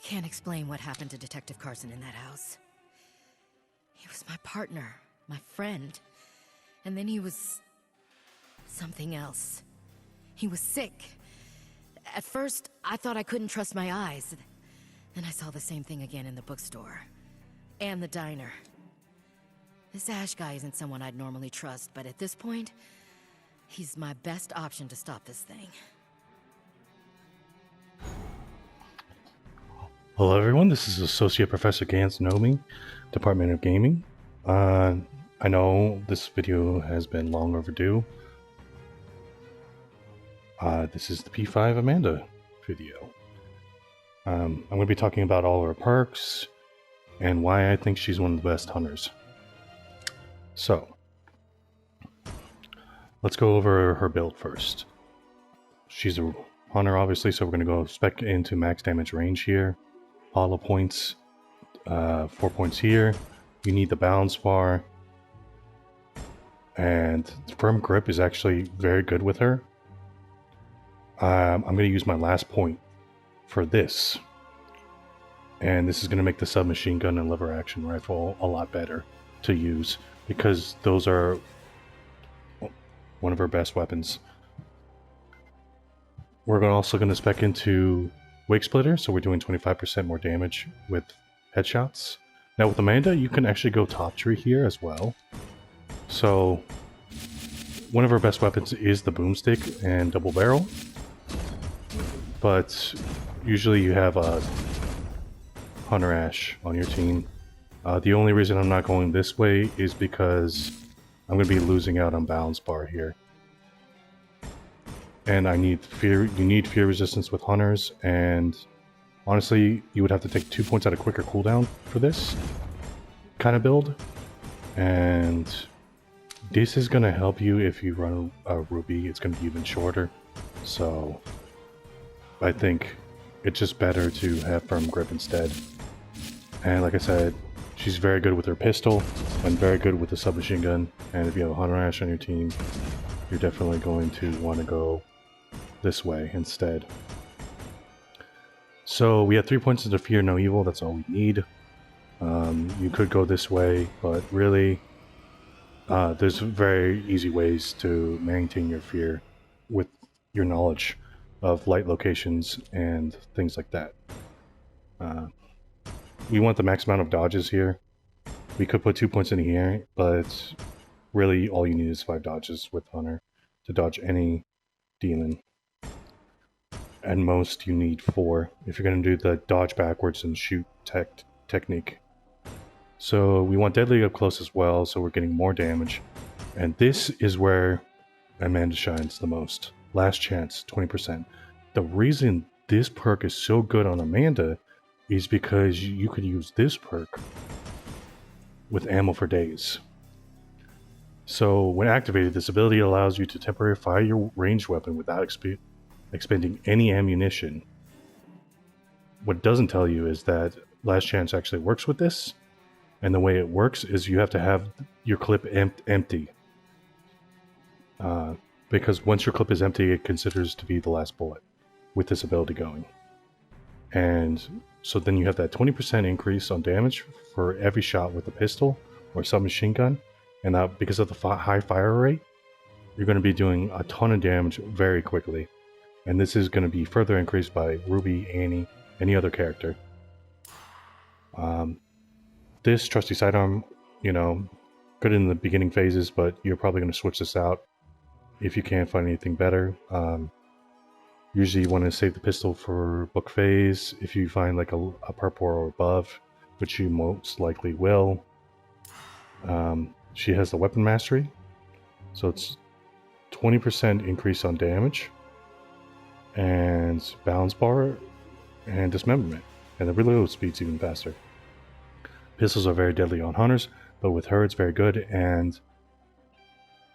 can't explain what happened to Detective Carson in that house. He was my partner, my friend. And then he was... something else. He was sick. At first, I thought I couldn't trust my eyes. Then I saw the same thing again in the bookstore. And the diner. This Ash guy isn't someone I'd normally trust, but at this point, he's my best option to stop this thing. Hello everyone, this is Associate Professor Gantzplayerdante, Department of Gaming. I know this video has been long overdue. This is the P5 Amanda video. I'm going to be talking about all her perks and why I think she's one of the best hunters. So, let's go over her build first. She's a hunter obviously, so we're going to go spec into max damage range here. Hollow points, 4 points here. You need the balance bar. And firm grip is actually very good with her. I'm going to use my last point for this. And this is going to make the submachine gun and lever action rifle a lot better to use, because those are one of her best weapons. We're also going to spec into Wake Splitter, so we're doing 25% more damage with headshots. Now with Amanda, you can actually go top tree here as well. So one of her best weapons is the boomstick and double barrel. But usually you have a Hunter Ash on your team. The only reason I'm not going this way is because I'm going to be losing out on balance bar here. And I need fear. You need fear resistance with hunters, and honestly, you would have to take 2 points at a quicker cooldown for this kind of build. And this is going to help you if you run a Ruby. It's going to be even shorter. So I think it's just better to have firm grip instead. And like I said, she's very good with her pistol and very good with the submachine gun. And if you have a Hunter Ash on your team, you're definitely going to want to go this way instead. So we have 3 points into fear, no evil. That's all we need. You could go this way, but really there's very easy ways to maintain your fear with your knowledge of light locations and things like that. We want the max amount of dodges here. We could put 2 points in here, but really all you need is 5 dodges with Hunter to dodge any demon. At most, you need 4 if you're going to do the dodge backwards and shoot technique. So we want deadly up close as well, so we're getting more damage. And this is where Amanda shines the most. Last chance, 20%. The reason this perk is so good on Amanda is because you could use this perk with ammo for days. So when activated, this ability allows you to temporarily fire your ranged weapon without expending any ammunition. What it doesn't tell you is that Last Chance actually works with this, and the way it works is you have to have your clip empty. Because once your clip is empty, it considers to be the last bullet with this ability going. And so then you have that 20% increase on damage for every shot with a pistol or submachine gun. And because of the high fire rate, you're going to be doing a ton of damage very quickly. And this is going to be further increased by Ruby, Annie, any other character. This trusty sidearm, good in the beginning phases, but you're probably going to switch this out if you can't find anything better. Usually you want to save the pistol for book phase if you find like a purple or above, which you most likely will. She has the weapon mastery, so it's 20% increase on damage, and balance bar, and dismemberment, and the reload speed's even faster. Pistols are very deadly on hunters, but with her it's very good, and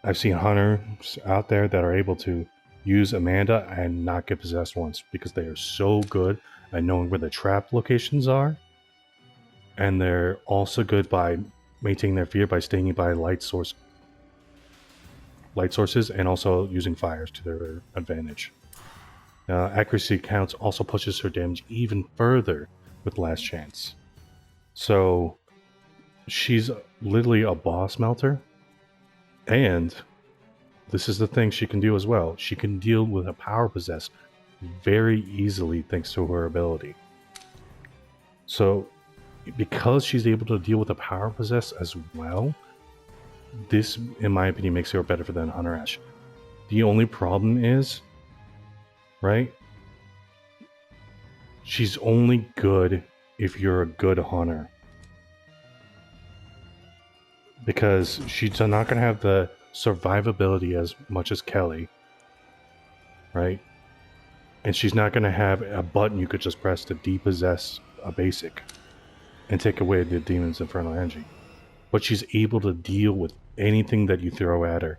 I've seen hunters out there that are able to use Amanda and not get possessed once, because they are so good at knowing where the trap locations are, and they're also good by maintaining their fear by staying by light sources and also using fires to their advantage. Accuracy counts also pushes her damage even further with Last Chance. So she's literally a boss melter, and this is the thing she can do as well. She can deal with a power possess very easily thanks to her ability. So because she's able to deal with a power possess as well, this, in my opinion, makes her better than Hunter Ash. The only problem is, right? She's only good if you're a good hunter. Because she's not going to have the survivability as much as Kelly, right? And she's not going to have a button you could just press to depossess a basic and take away the demon's infernal energy. But she's able to deal with anything that you throw at her.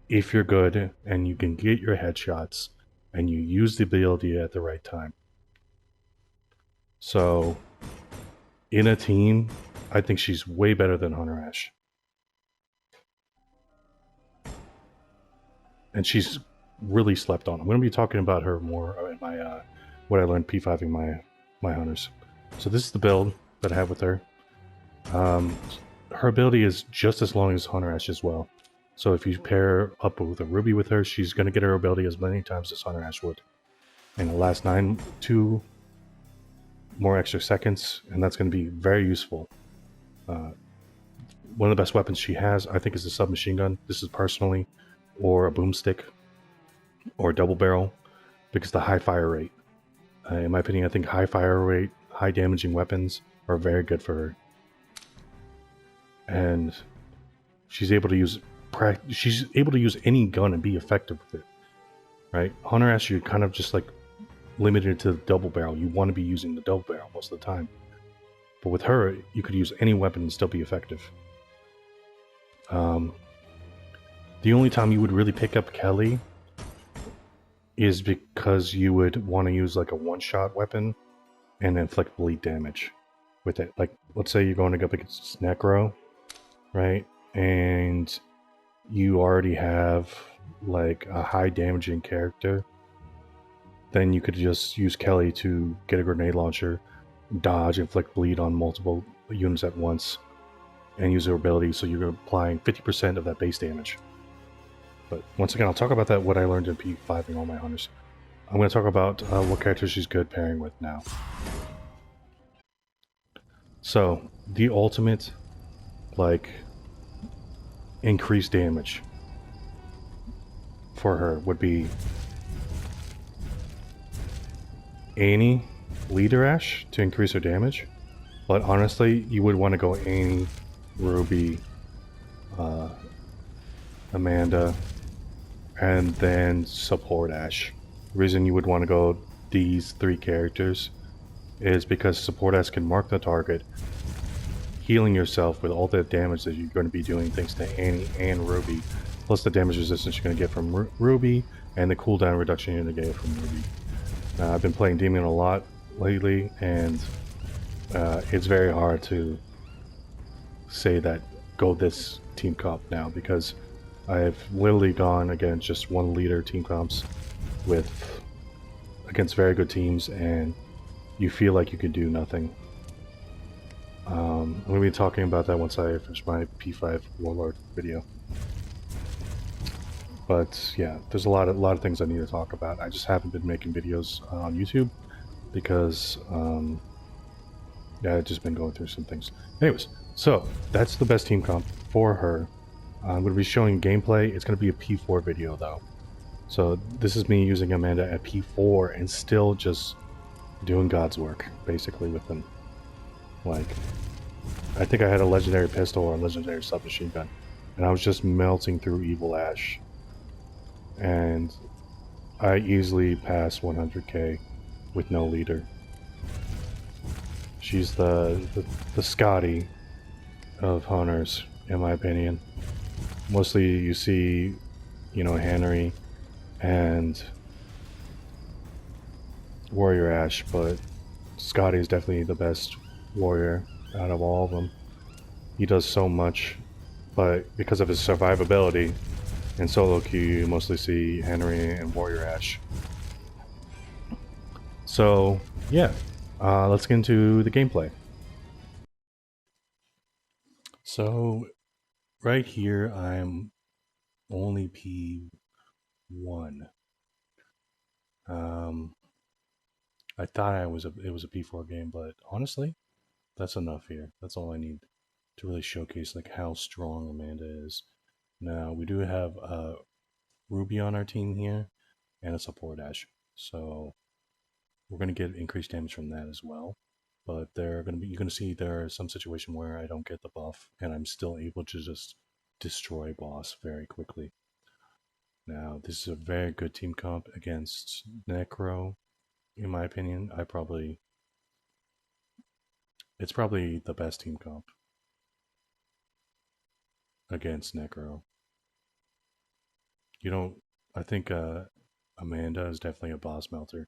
If you're good and you can get your headshots and you use the ability at the right time. So, in a team, I think she's way better than Hunter Ash. And she's really slept on. I'm going to be talking about her more in my what I learned P5ing my hunters. So this is the build that I have with her. Her ability is just as long as Hunter Ash as well. So if you pair up with a Ruby with her, she's going to get her ability as many times as Hunter Ash would. And the last 2 more extra seconds, and that's going to be very useful. One of the best weapons she has, I think, is the submachine gun. This is personally, or a boomstick, or a double barrel, because the high fire rate. In my opinion, I think high fire rate, high damaging weapons are very good for her. And she's able to use any gun and be effective with it, right? Hunter Ash, you're kind of just like limited to the double barrel. You want to be using the double barrel most of the time. But with her, you could use any weapon and still be effective. The only time you would really pick up Kelly is because you would want to use like a one-shot weapon and inflict bleed damage with it. Like, let's say you're going up against Necro, right? And you already have like a high damaging character. Then you could just use Kelly to get a grenade launcher, dodge, inflict bleed on multiple units at once, and use her ability, so you're applying 50% of that base damage. But once again, I'll talk about that, what I learned in P5ing all my hunters. I'm going to talk about what characters she's good pairing with now. So, the ultimate, like, increased damage for her would be Annie Leader Ash to increase her damage. But honestly, you would want to go Annie, Ruby, Amanda, and then Support Ash. The reason you would want to go these 3 characters is because Support Ash can mark the target, healing yourself with all the damage that you're going to be doing thanks to Annie and Ruby, plus the damage resistance you're going to get from Ruby, and the cooldown reduction you're going to get from Ruby. I've been playing Demon a lot lately, and it's very hard to say that go this team comp now, because I've literally gone against just one leader team comps against very good teams, and you feel like you could do nothing. I'm going to be talking about that once I finish my P5 Warlord video. But yeah, there's a lot of things I need to talk about. I just haven't been making videos on YouTube because yeah, I've just been going through some things. Anyways, so that's the best team comp for her. I'm going to be showing gameplay. It's going to be a P4 video though. So this is me using Amanda at P4 and still just doing God's work basically with them. Like, I think I had a legendary pistol or a legendary submachine gun, and I was just melting through Evil Ash. And I easily passed 100k with no leader. She's the Scotty of hunters, in my opinion. Mostly you see, you know, Henry and Warrior Ash, but Scotty is definitely the best warrior out of all of them. He does so much, but because of his survivability, in solo queue you mostly see Henry and Warrior Ash. So yeah, Let's get into the gameplay. So, right here, I'm only P1. I thought it was a P4 game, but honestly, that's enough here. That's all I need to really showcase like how strong Amanda is. Now we do have Ruby on our team here and a support Ash, so we're going to get increased damage from that as well. But you're going to see there are some situation where I don't get the buff and I'm still able to just destroy boss very quickly. Now this is a very good team comp against Necro, in my opinion. It's probably the best team comp against Necro. I think Amanda is definitely a boss melter.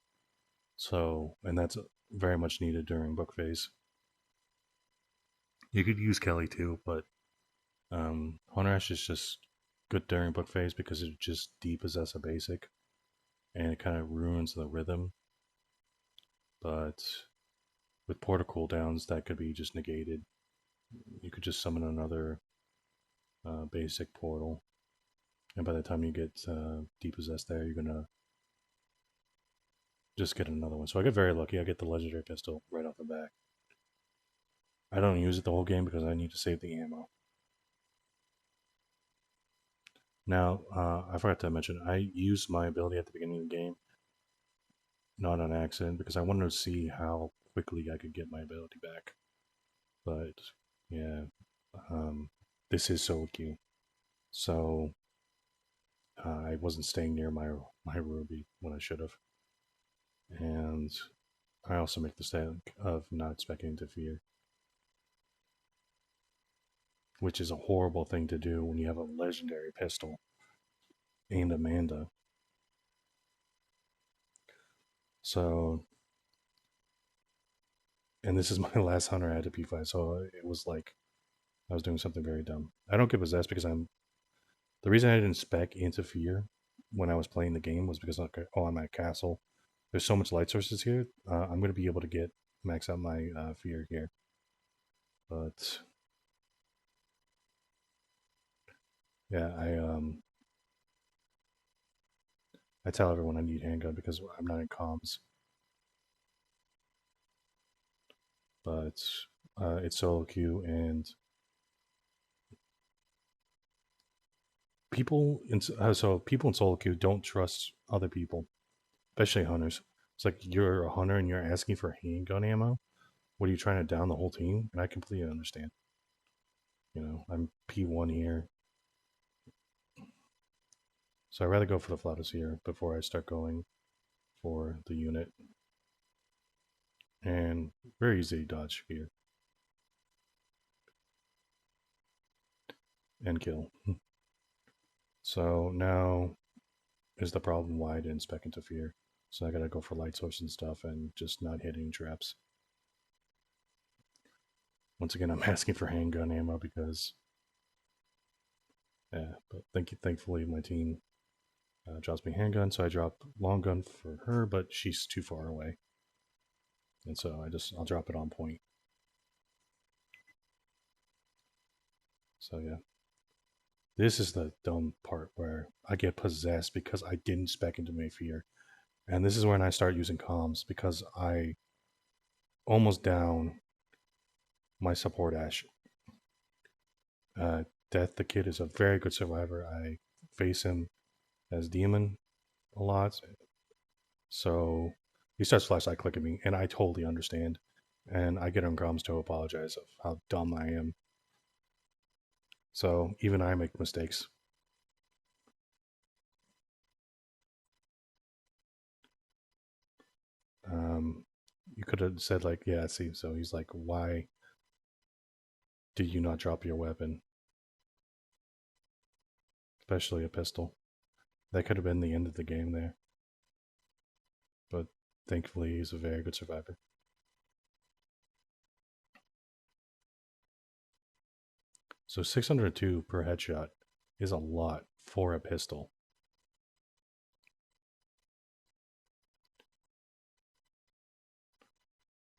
So, and that's very much needed during book phase. You could use Kelly too, but Hunter Ash is just good during book phase because it just depossess a basic and it kind of ruins the rhythm. But with portal cooldowns, that could be just negated. You could just summon another basic portal, and by the time you get depossessed there, you're gonna just get another one. So I get very lucky. I get the legendary pistol right off the bat. I don't use it the whole game because I need to save the ammo. Now, I forgot to mention, I used my ability at the beginning of the game, not on accident, because I wanted to see how quickly I could get my ability back. But, yeah, this is solo queue. So, I wasn't staying near my Ruby when I should have. And I also make the mistake of not expecting to fear, which is a horrible thing to do when you have a legendary pistol and Amanda. So, and this is my last hunter I had to P5, so it was like I was doing something very dumb. I don't get possessed because the reason I didn't spec into fear when I was playing the game was because I'm at castle. There's so much light sources here. I'm going to be able to get max out my fear here, but yeah, I tell everyone I need handgun because I'm not in comms. But it's solo queue and people in people in solo queue don't trust other people, especially hunters. It's like you're a hunter and you're asking for handgun ammo. What are you trying to down the whole team? And I completely understand. I'm P1 here, so I'd rather go for the Flautas here before I start going for the unit. And very easy to dodge here and kill. So now is the problem why I didn't spec into fear. So I gotta go for light source and stuff and just not hit any traps. Once again, I'm asking for handgun ammo because, yeah. But thankfully, my team drops me handgun, so I drop long gun for her, but she's too far away, and so I'll drop it on point. So yeah, this is the dumb part where I get possessed because I didn't spec into my fear, and this is when I start using comms because I almost down my support Ash. Death the Kid is a very good survivor. I face him as demon a lot, so he starts flashlight clicking me, and I totally understand. And I get on comms to apologize of how dumb I am. So even I make mistakes. You could have said like, yeah, see. So he's like, why did you not drop your weapon, especially a pistol? That could have been the end of the game there. But thankfully, he's a very good survivor. So 602 per headshot is a lot for a pistol.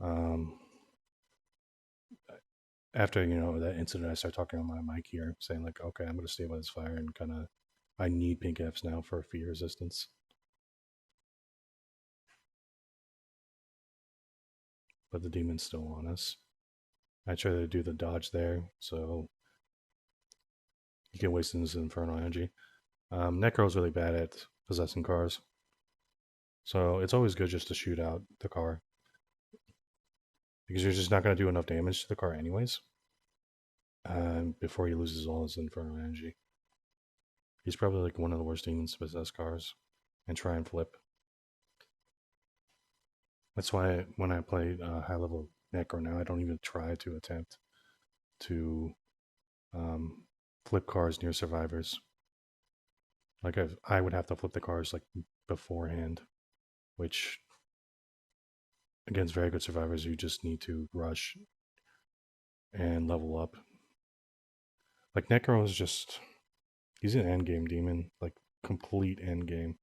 Um, After that incident, I started talking on my mic here, saying like, okay, I'm going to stay by this fire and kind of, I need pink Fs now for fear resistance. But the demon's still on us. I try to do the dodge there, so you can waste this infernal energy. Necro's really bad at possessing cars, so it's always good just to shoot out the car, because you're just not going to do enough damage to the car anyways, before he loses all his infernal energy. He's probably like one of the worst demons to possess cars and try and flip. That's why when I play high level Necro now, I don't even try to attempt to flip cars near survivors. Like I would have to flip the cars like beforehand, which against very good survivors, you just need to rush and level up. Like Necro is just, he's an endgame demon, like complete endgame,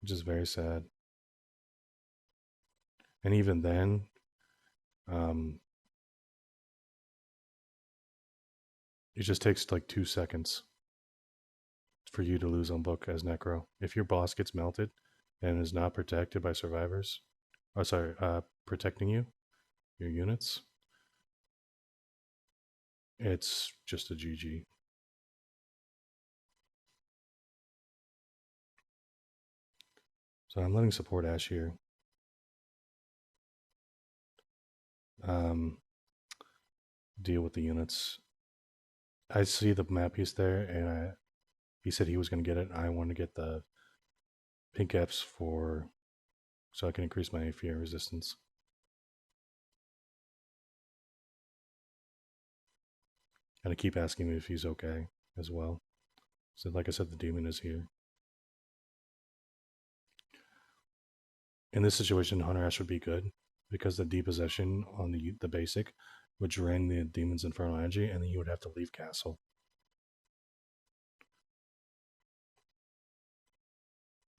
which is very sad. And even then, it just takes like 2 seconds for you to lose on book as Necro. If your boss gets melted and is not protected by survivors, protecting you, your units, it's just a GG. So I'm letting support Ash here. Deal with the units. I see the map piece there, and he said he was going to get it. I want to get the pink Fs so I can increase my fear resistance. And I keep asking him if he's okay as well. So like I said, the demon is here. In this situation, Hunter Ash would be good because the depossession on the basic would drain the demon's infernal energy, and then you would have to leave castle.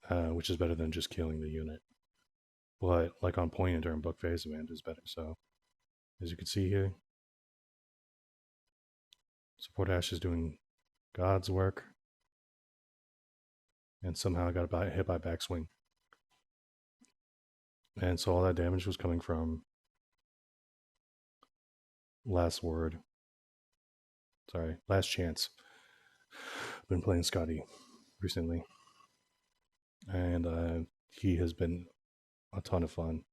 Which is better than just killing the unit. But like on point during book phase, Amanda is better. So as you can see here, support Ash is doing God's work, and somehow I got hit by backswing. And so all that damage was coming from Last Chance. I've been playing Scotty recently, and he has been a ton of fun.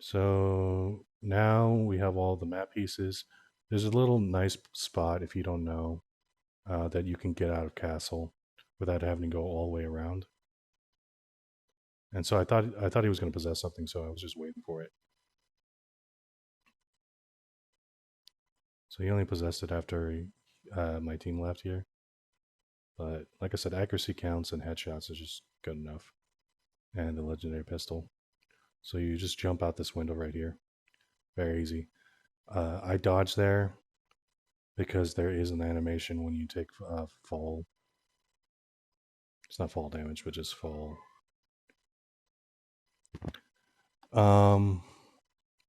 So now we have all the map pieces. There's a little nice spot, if you don't know, that you can get out of castle without having to go all the way around. And so I thought he was going to possess something, so I was just waiting for it. So he only possessed it after my team left here. But like I said, accuracy counts and headshots is just good enough. And the legendary pistol. So you just jump out this window right here. Very easy. I dodge there because there is an animation when you take fall. It's not fall damage, but just fall.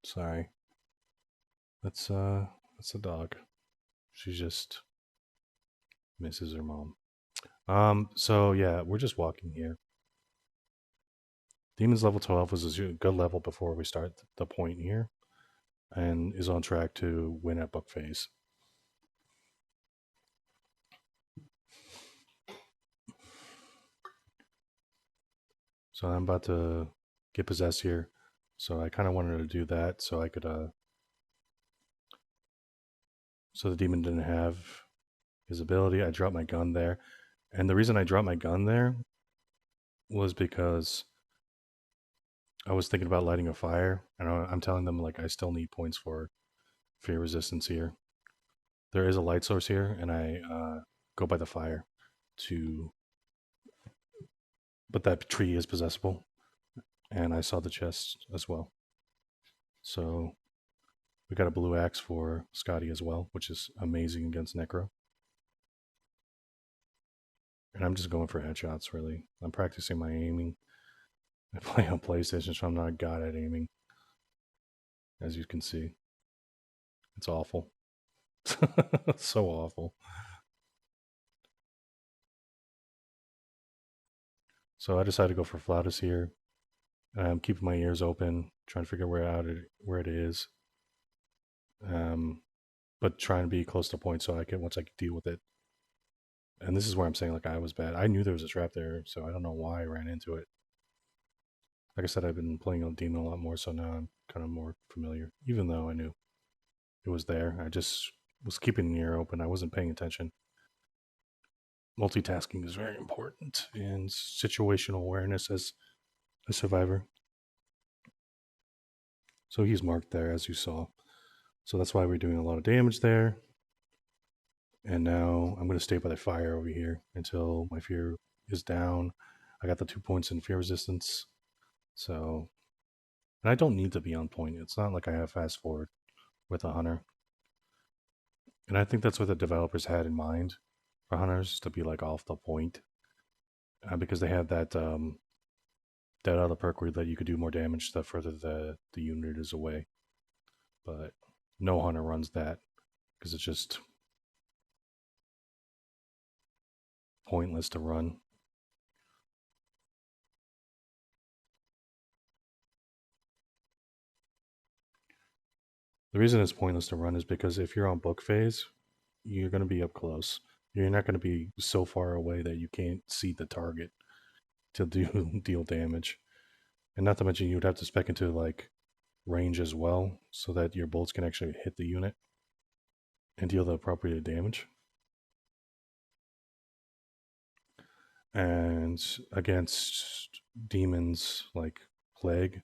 Sorry. That's a dog. She just misses her mom. So yeah, we're just walking here. Demon's level 12 was a good level before we start the point here, and is on track to win at book phase. So I'm about to get possessed here. So I kind of wanted to do that so I could, so the demon didn't have his ability. I dropped my gun there. And the reason I dropped my gun there was because I was thinking about lighting a fire. And I'm telling them, like, I still need points for fear resistance here. There is a light source here, and I go by the fire but that tree is possessible. and I saw the chest as well. So we got a blue axe for Scotty as well, which is amazing against Necro. And I'm just going for headshots, really. I'm practicing my aiming. I play on PlayStation, so I'm not a god at aiming. As you can see, it's awful. So awful. So I decided to go for Flautus here. I'm keeping my ears open, trying to figure where it is. But trying to be close to point so I can once I can deal with it. And this is where I'm saying like I was bad. I knew there was a trap there, so I don't know why I ran into it. Like I said, I've been playing on Demon a lot more, so now I'm kind of more familiar. Even though I knew it was there, I just was keeping the ear open. I wasn't paying attention. Multitasking is very important in situational awareness as a survivor. So he's marked there, as you saw. So that's why we're doing a lot of damage there. And now I'm going to stay by the fire over here until my fear is down. I got the 2 points in fear resistance. So, and I don't need to be on point. It's not like I have fast forward with a hunter. And I think that's what the developers had in mind for hunters, to be like off the point. Because they have that that other perk where that you could do more damage the further the unit is away. But no hunter runs that because it's just pointless to run. The reason it's pointless to run is because if you're on book phase, you're going to be up close. You're not going to be so far away that you can't see the target to deal damage. And not to mention, you would have to spec into like range as well so that your bolts can actually hit the unit and deal the appropriate damage. And against demons like Plague,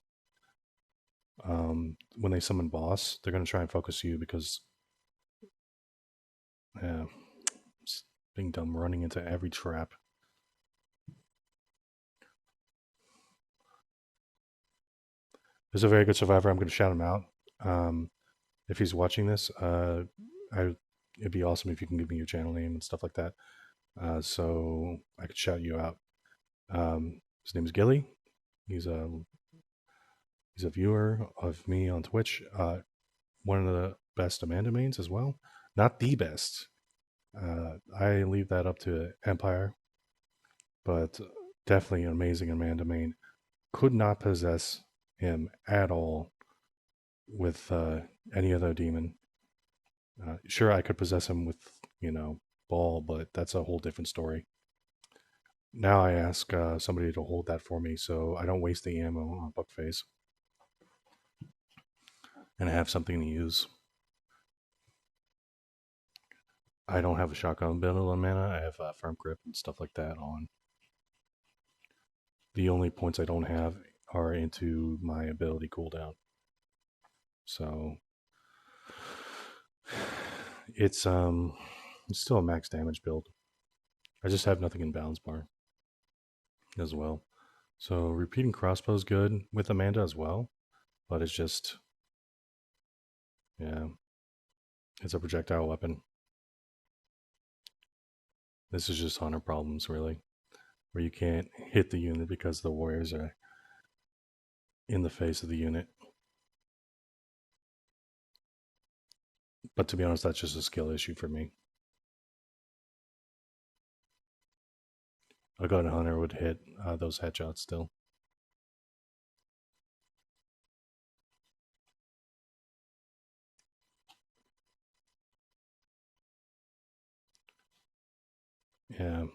when they summon boss, they're going to try and focus you because it's being dumb running into every trap. There's a very good survivor. I'm going to shout him out. If he's watching this, it'd be awesome if you can give me your channel name and stuff like that, so I could shout you out. His name is Gilly. He's a viewer of me on Twitch. One of the best Amanda mains as well. Not the best. I leave that up to Empire, but definitely an amazing Amanda main. Could not possess him at all with any other demon. Sure, I could possess him with, Ball, but that's a whole different story. Now I ask somebody to hold that for me so I don't waste the ammo on book phase. And I have something to use. I don't have a shotgun build on mana. I have firm grip and stuff like that on. The only points I don't have are into my ability cooldown. So it's still a max damage build. I just have nothing in balance bar as well. So repeating crossbow is good with Amanda as well, but it's just, yeah, it's a projectile weapon. This is just hunter problems, really, where you can't hit the unit because the warriors are in the face of the unit. But to be honest, that's just a skill issue for me. A gun hunter would hit those headshots still. Yeah.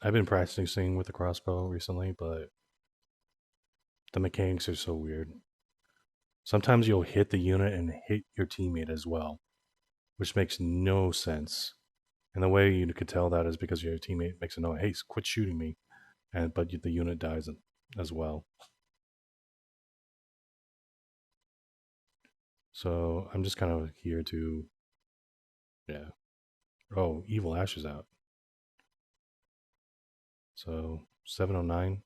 I've been practicing with the crossbow recently, but the mechanics are so weird. Sometimes you'll hit the unit and hit your teammate as well, which makes no sense. And the way you could tell that is because your teammate makes a note, "Hey, quit shooting me," but the unit dies as well. So I'm just kind of here to, yeah. Oh, Evil Ash is out. So 709.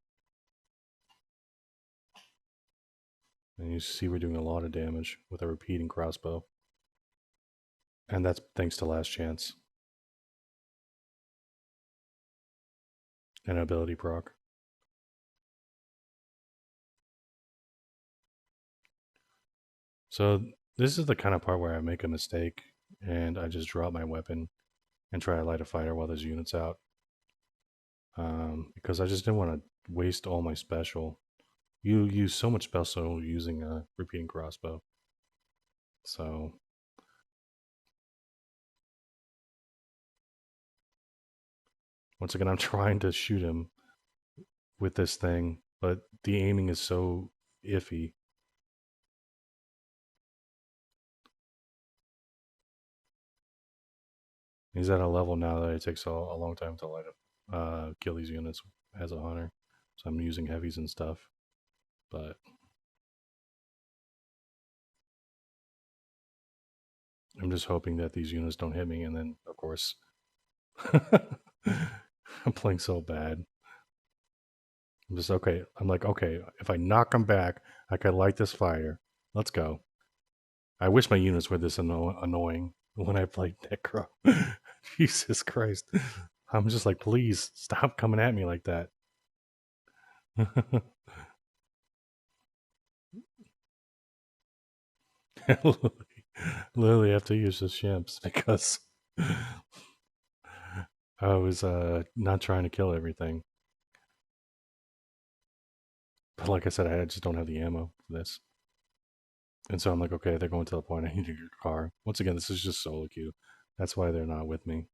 And you see we're doing a lot of damage with a repeating crossbow. And that's thanks to Last Chance. And ability proc. So this is the kind of part where I make a mistake and I just drop my weapon and try to light a fire while there's units out. Because I just didn't want to waste all my special. You use so much special using a repeating crossbow. So once again, I'm trying to shoot him with this thing, but the aiming is so iffy. He's at a level now that it takes a long time to light up, kill these units as a hunter. So I'm using heavies and stuff, but I'm just hoping that these units don't hit me. And then, of course, I'm playing so bad. I'm just okay. I'm like, okay, if I knock them back, I can light this fire. Let's go. I wish my units were this annoying when I played Necro. Jesus Christ. I'm just like, please stop coming at me like that. Literally have to use the shimps because I was not trying to kill everything. But like I said, I just don't have the ammo for this. And so I'm like, okay, they're going to the point. I need to get a car. Once again, this is just solo queue. That's why they're not with me.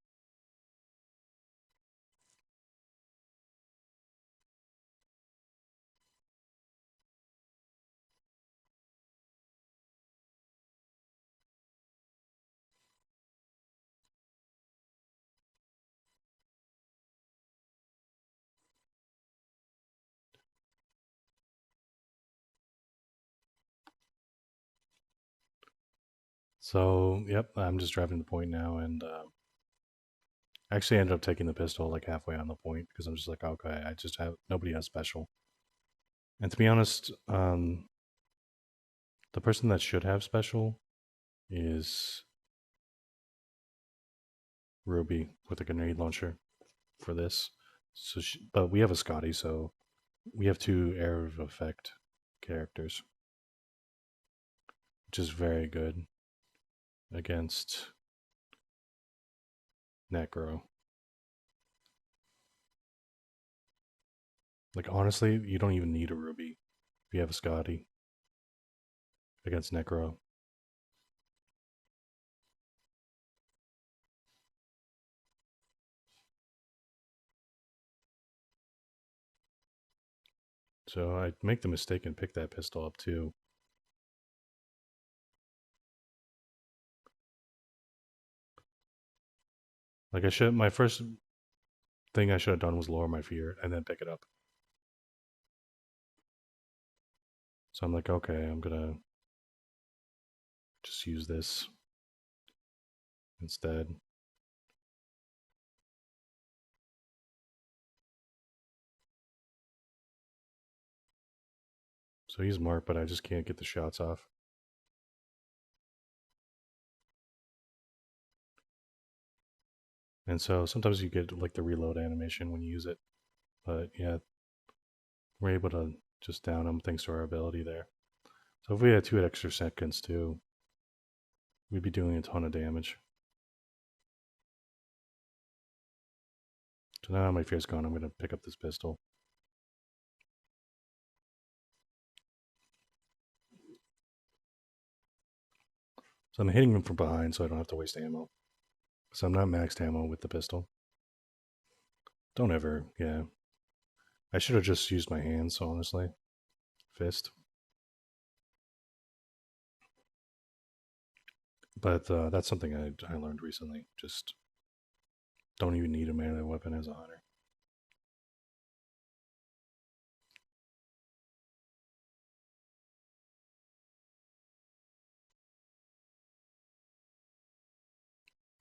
So, yep, I'm just driving the point now, and I actually ended up taking the pistol like halfway on the point because I'm just like, okay, I just have nobody has special. And to be honest, the person that should have special is Ruby with a grenade launcher for this. So, but we have a Scotty, so we have 2 air of effect characters, which is very good against Necro. Like honestly, you don't even need a Ruby if you have a Scotty against Necro. So I make the mistake and pick that pistol up too. Like my first thing I should have done was lower my fear and then pick it up. So I'm like, okay, I'm gonna just use this instead. So he's marked, but I just can't get the shots off. And so sometimes you get like the reload animation when you use it. But yeah, we're able to just down him thanks to our ability there. So if we had 2 extra seconds too, we'd be doing a ton of damage. So now my fear's gone, I'm going to pick up this pistol. So I'm hitting him from behind so I don't have to waste ammo. So I'm not maxed ammo with the pistol. Don't ever, yeah. I should have just used my hands, honestly. Fist. But that's something I learned recently. Just don't even need a melee weapon as a hunter.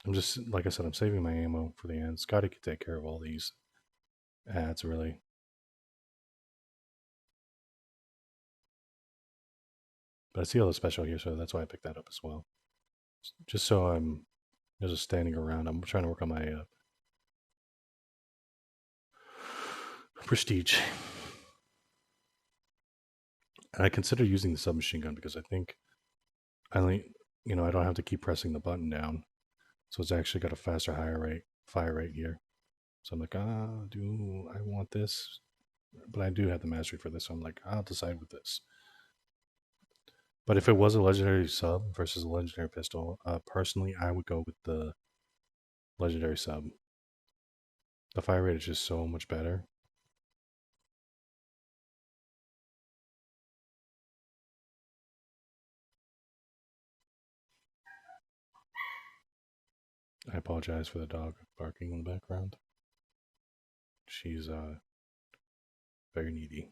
I'm just, like I said, I'm saving my ammo for the end. Scotty could take care of all these ads, really. But I see all the special here, so that's why I picked that up as well. Just so I'm just standing around. I'm trying to work on my prestige. And I consider using the submachine gun because I think I don't have to keep pressing the button down. So it's actually got a faster, higher fire rate here. So I'm like, do I want this? But I do have the mastery for this, so I'm like, I'll decide with this. But if it was a legendary sub versus a legendary pistol, personally, I would go with the legendary sub. The fire rate is just so much better. I apologize for the dog barking in the background. She's very needy.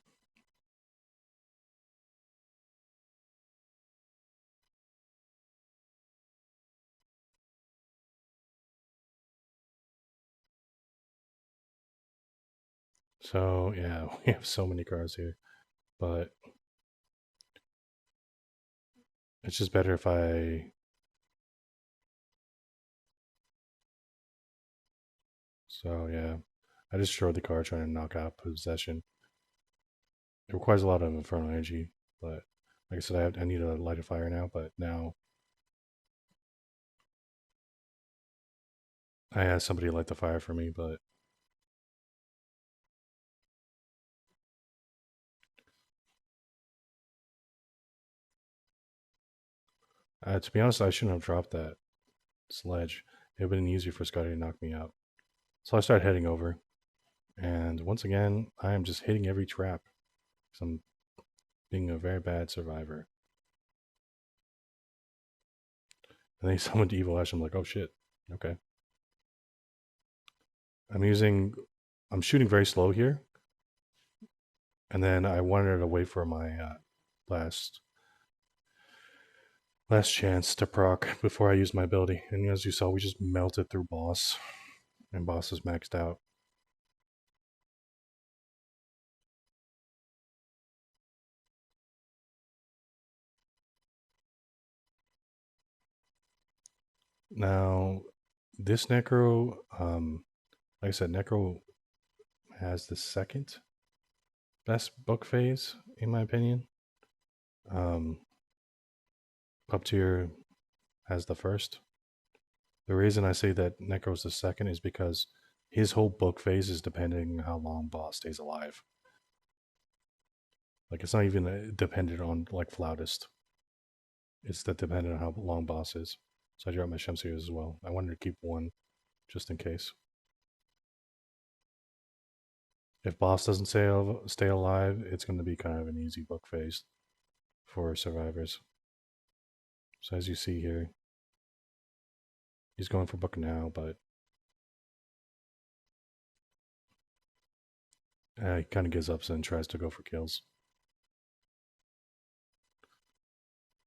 So yeah, we have so many cars here, but it's just better if I. So yeah, I destroyed the car trying to knock out possession. It requires a lot of infernal energy, but like I said, I need to light a fire now. But now I asked somebody to light the fire for me, but to be honest, I shouldn't have dropped that sledge. It would have been easier for Scotty to knock me out. So I started heading over, and once again, I am just hitting every trap. So I'm being a very bad survivor. And they summoned Evil Ash. I'm like, oh shit, okay. I'm shooting very slow here, and then I wanted to wait for my last chance to proc before I use my ability. And as you saw, we just melted through boss, and boss is maxed out. Now, this Necro, like I said, Necro has the second best book phase, in my opinion. Puppeteer has the first. The reason I say that Necro's the second is because his whole book phase is depending on how long boss stays alive. Like, it's not even dependent on, like, Flautist. It's that dependent on how long boss is. So I dropped my Shem's here as well. I wanted to keep one just in case. If boss doesn't stay alive, it's going to be kind of an easy book phase for survivors. So as you see here, he's going for book now, but he kind of gives up and tries to go for kills.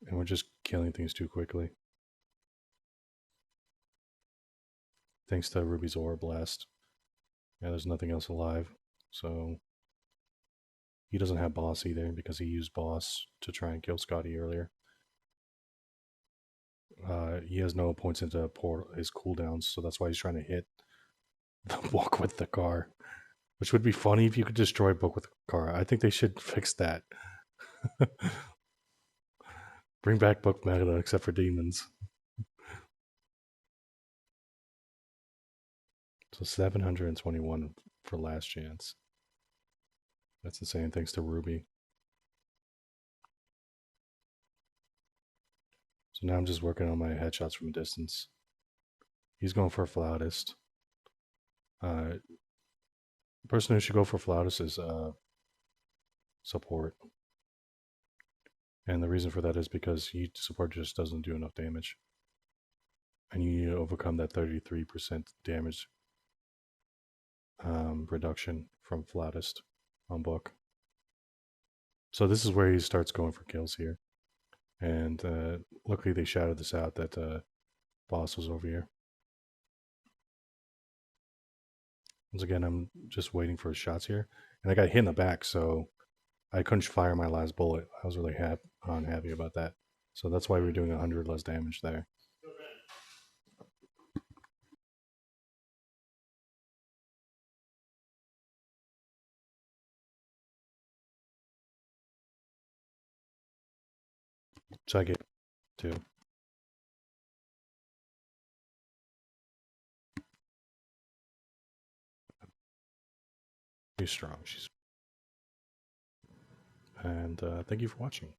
And we're just killing things too quickly. Thanks to Ruby's Aura Blast. Yeah, there's nothing else alive. So he doesn't have boss either because he used boss to try and kill Scotty earlier. He has no points into his cooldowns, so that's why he's trying to hit the book with the car. Which would be funny if you could destroy a book with a car. I think they should fix that. Bring back book meta except for demons. So 721 for last chance. That's insane, thanks to Ruby. So now I'm just working on my headshots from a distance. He's going for a Flautist. The person who should go for Flautist is support. And the reason for that is because support just doesn't do enough damage. And you need to overcome that 33% damage reduction from Flautist on book. So this is where he starts going for kills here. And luckily they shouted this out that boss was over here. Once again, I'm just waiting for his shots here. And I got hit in the back, so I couldn't fire my last bullet. I was really unhappy about that. So that's why we're doing 100 less damage there. Check it, too. She's strong. And thank you for watching.